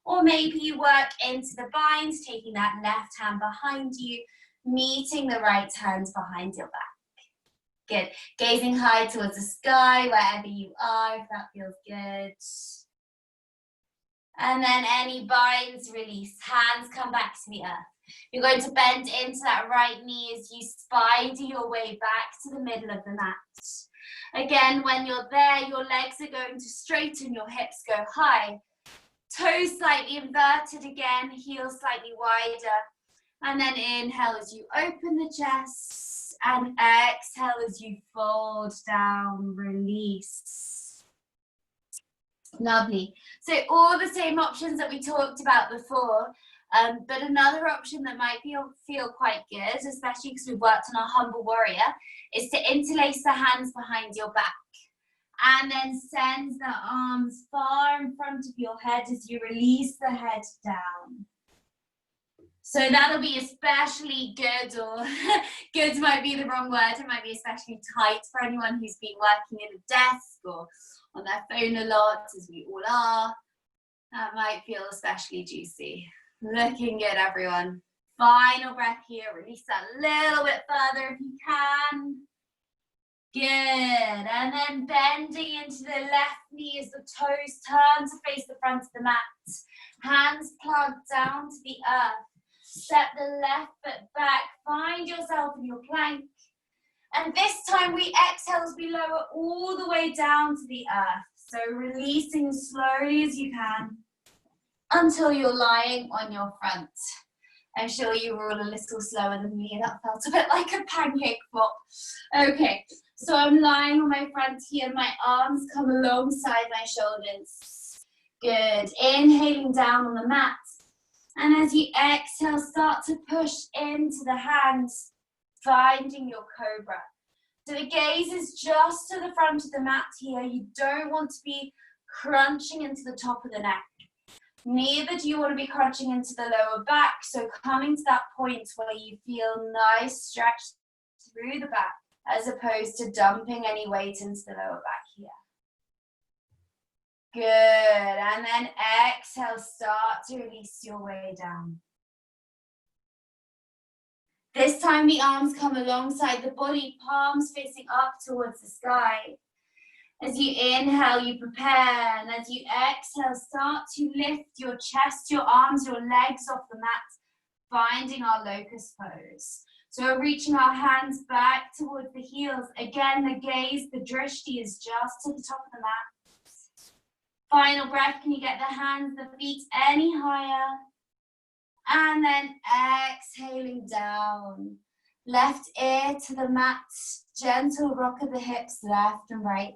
Or maybe you work into the binds, taking that left hand behind you, meeting the right hand behind your back. Good. Gazing high towards the sky, wherever you are, if that feels good. And then any binds, release. Hands come back to the earth. You're going to bend into that right knee as you spider your way back to the middle of the mat. Again, when you're there, your legs are going to straighten, your hips go high. Toes slightly inverted again, heels slightly wider. And then inhale as you open the chest and exhale as you fold down, release. Lovely. So all the same options that we talked about before, but another option that might feel quite good, especially because we've worked on our humble warrior, is to interlace the hands behind your back. And then send the arms far in front of your head as you release the head down. So that'll be especially good, or good might be the wrong word, it might be especially tight for anyone who's been working at a desk or on their phone a lot, as we all are. That might feel especially juicy. Looking good, everyone. Final breath here, release that a little bit further if you can. Good, and then bending into the left knee as the toes turn to face the front of the mat. Hands plugged down to the earth. Step the left foot back, find yourself in your plank. And this time we exhale as we lower all the way down to the earth. So releasing as slowly as you can until you're lying on your front. I'm sure you were all a little slower than me. That felt a bit like a pancake flop. Okay. So I'm lying on my front here, my arms come alongside my shoulders. Good. Inhaling down on the mat. And as you exhale, start to push into the hands, finding your cobra. So the gaze is just to the front of the mat here. You don't want to be crunching into the top of the neck. Neither do you want to be crunching into the lower back. So coming to that point where you feel nice stretch through the back, as opposed to dumping any weight into the lower back here. Good, and then exhale, start to release your way down. This time the arms come alongside the body, palms facing up towards the sky. As you inhale, you prepare, and as you exhale, start to lift your chest, your arms, your legs off the mat, finding our locust pose. So we're reaching our hands back towards the heels. Again, the gaze, the drishti is just to the top of the mat. Final breath, can you get the hands, the feet any higher? And then exhaling down. Left ear to the mat, gentle rock of the hips, left and right.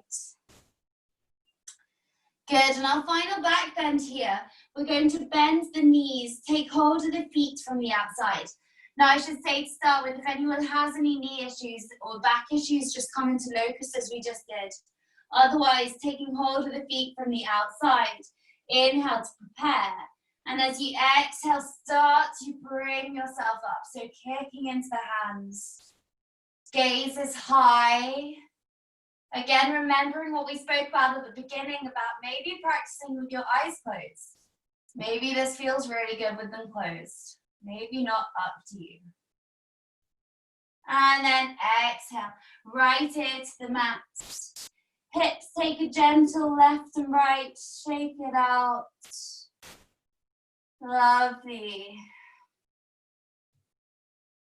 Good, and our final back bend here. We're going to bend the knees, take hold of the feet from the outside. Now, I should say to start with, if anyone has any knee issues or back issues, just come into locust as we just did. Otherwise, taking hold of the feet from the outside. Inhale to prepare. And as you exhale, start to bring yourself up. So kicking into the hands. Gaze is high. Again, remembering what we spoke about at the beginning about maybe practicing with your eyes closed. Maybe this feels really good with them closed. Maybe not, up to you. And then exhale, right ear to the mat. Hips take a gentle left and right, shake it out. Lovely.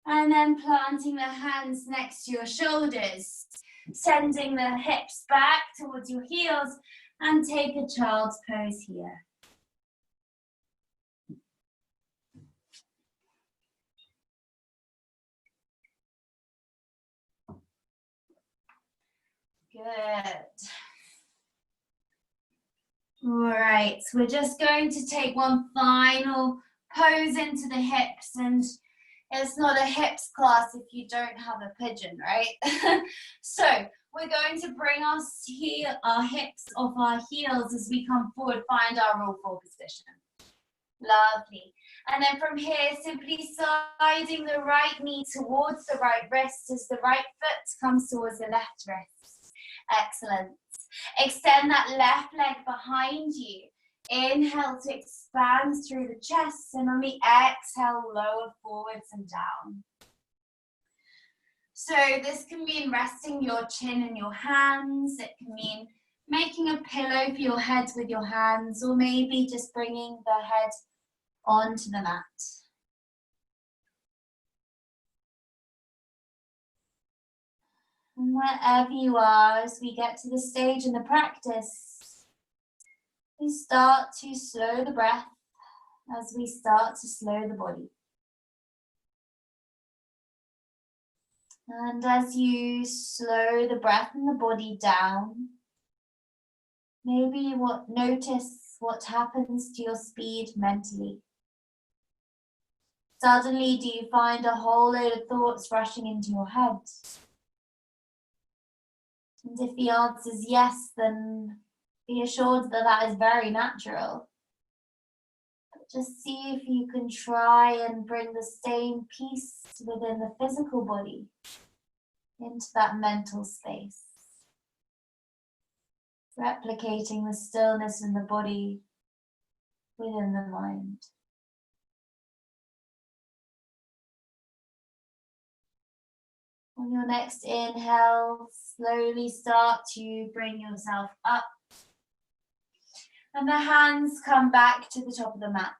And then planting the hands next to your shoulders, sending the hips back towards your heels, and take a child's pose here. Good. All right, so we're just going to take one final pose into the hips, and it's not a hips class if you don't have a pigeon, right? So we're going to bring our hips off our heels as we come forward, find our roll forward position. Lovely. And then from here, simply sliding the right knee towards the right wrist as the right foot comes towards the left wrist. Excellent. Extend that left leg behind you. Inhale to expand through the chest, and on the exhale, lower forwards and down. So this can mean resting your chin in your hands. It can mean making a pillow for your head with your hands, or maybe just bringing the head onto the mat. And wherever you are, as we get to the stage in the practice, we start to slow the breath as we start to slow the body. And as you slow the breath and the body down, maybe notice what happens to your speed mentally. Suddenly, do you find a whole load of thoughts rushing into your head? And if the answer is yes, then be assured that that is very natural. But just see if you can try and bring the same peace within the physical body into that mental space. Replicating the stillness in the body within the mind. On your next inhale, slowly start to bring yourself up. And the hands come back to the top of the mat.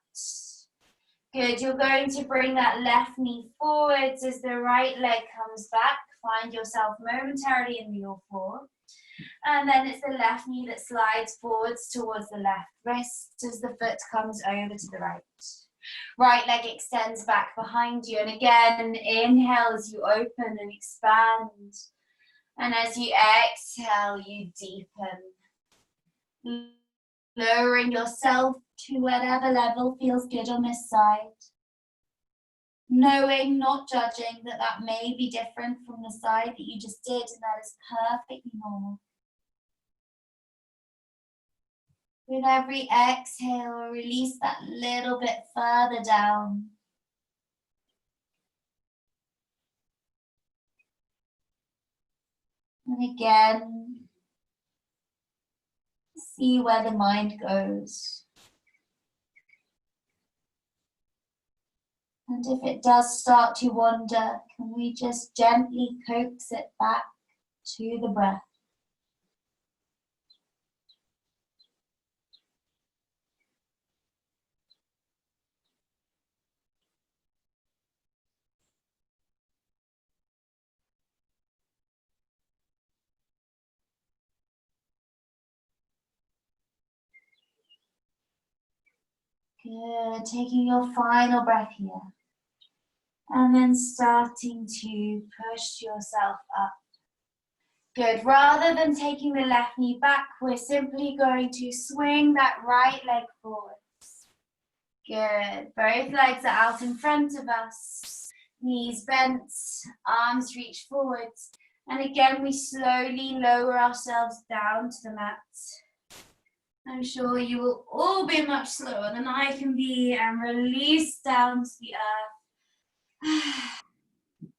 Good, you're going to bring that left knee forwards as the right leg comes back. Find yourself momentarily in the all-four. And then it's the left knee that slides forwards towards the left wrist as the foot comes over to the right. Right leg extends back behind you. And again, inhale as you open and expand. And as you exhale, you deepen. Lowering yourself to whatever level feels good on this side. Knowing, not judging, that that may be different from the side that you just did, and that is perfectly normal. With every exhale, release that little bit further down. And again, see where the mind goes. And if it does start to wander, can we just gently coax it back to the breath? Good, taking your final breath here. And then starting to push yourself up. Good, rather than taking the left knee back, we're simply going to swing that right leg forwards. Good, both legs are out in front of us. Knees bent, arms reach forwards. And again, we slowly lower ourselves down to the mat. I'm sure you will all be much slower than I can be, and release down to the earth.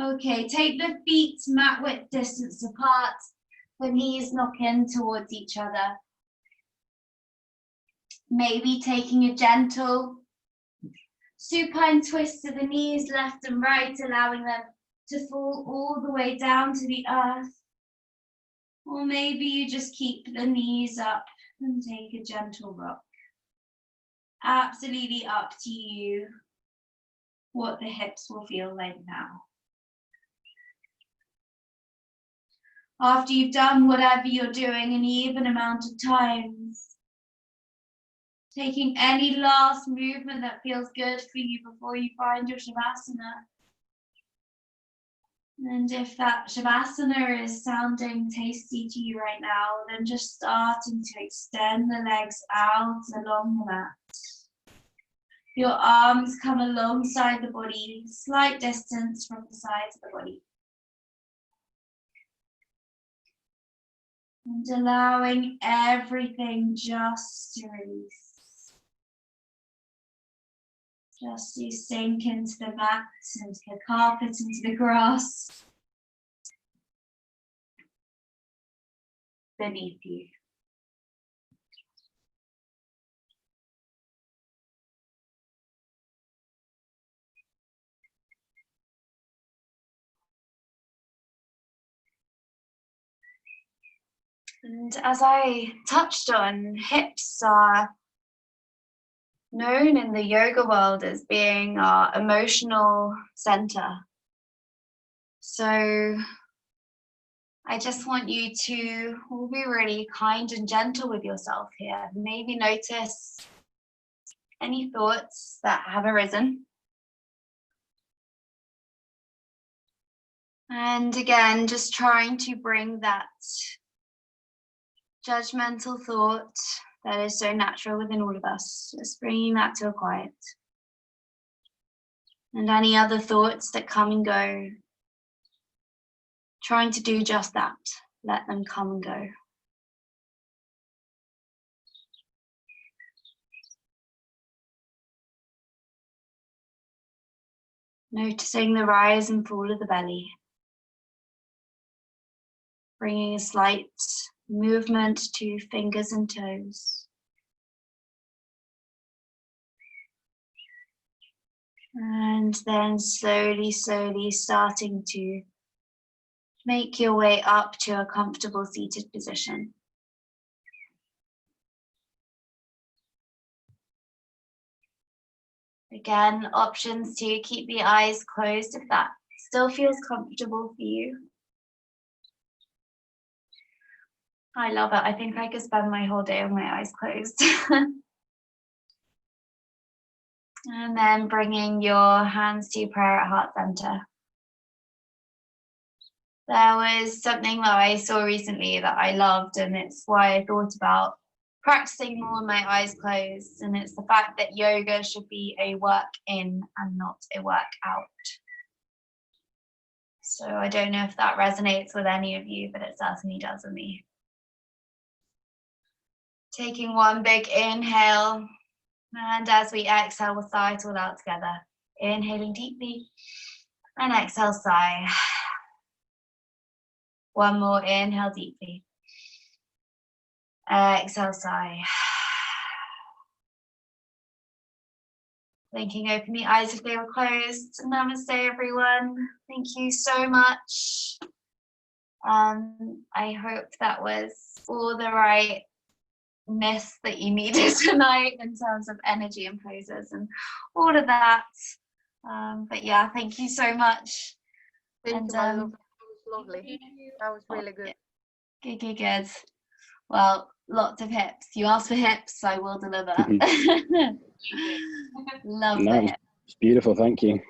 Okay, take the feet mat width distance apart, the knees knock in towards each other. Maybe taking a gentle supine twist to the knees left and right, allowing them to fall all the way down to the earth. Or maybe you just keep the knees up and take a gentle rock. Absolutely up to you what the hips will feel like now. After you've done whatever you're doing an even amount of times, taking any last movement that feels good for you before you find your Shavasana. And if that Shavasana is sounding tasty to you right now, then just starting to extend the legs out along the mat. Your arms come alongside the body, slight distance from the sides of the body. And allowing everything just to release. Just to sink into the mat, into the carpet, into the grass beneath you. And as I touched on, hips are known in the yoga world as being our emotional center. So I just want you to be really kind and gentle with yourself here. Maybe notice any thoughts that have arisen. And again, just trying to bring that judgmental thought that is so natural within all of us, just bringing that to a quiet. And any other thoughts that come and go, trying to do just that, let them come and go. Noticing the rise and fall of the belly, bringing a slight movement to fingers and toes. And then slowly starting to make your way up to a comfortable seated position. Again, options to keep the eyes closed if that still feels comfortable for you. I love it. I think I could spend my whole day with my eyes closed. And then bringing your hands to prayer at heart center. There was something that I saw recently that I loved, and it's why I thought about practicing more with my eyes closed. And it's the fact that yoga should be a work in and not a work out. So I don't know if that resonates with any of you, but it certainly does with me. Taking one big inhale, and as we exhale, we'll sigh it all out together. Inhaling deeply, and exhale, sigh. One more, inhale deeply. Exhale, sigh. Blinking open the eyes if they were closed. Namaste, everyone. Thank you so much. I hope that was all the right miss that you needed tonight in terms of energy and poses and all of that. But yeah, thank you so much. Thank you, my love. That was lovely. That was really good. Good. Well, lots of hips. You asked for hips, I will deliver. Love No, it. it's beautiful, thank you.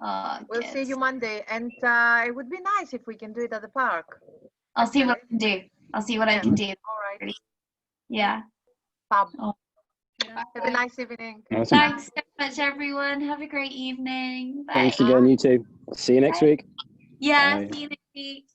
Oh, We'll good. see you Monday, and it would be nice if we can do it at the park. I'll see what I can do. I can do. All right. Yeah. Fab. Oh. Have a nice evening. Awesome. Thanks so much, everyone. Have a great evening. Bye. Thanks again, you too. See you next Bye. week. Yeah, Bye. see you next week.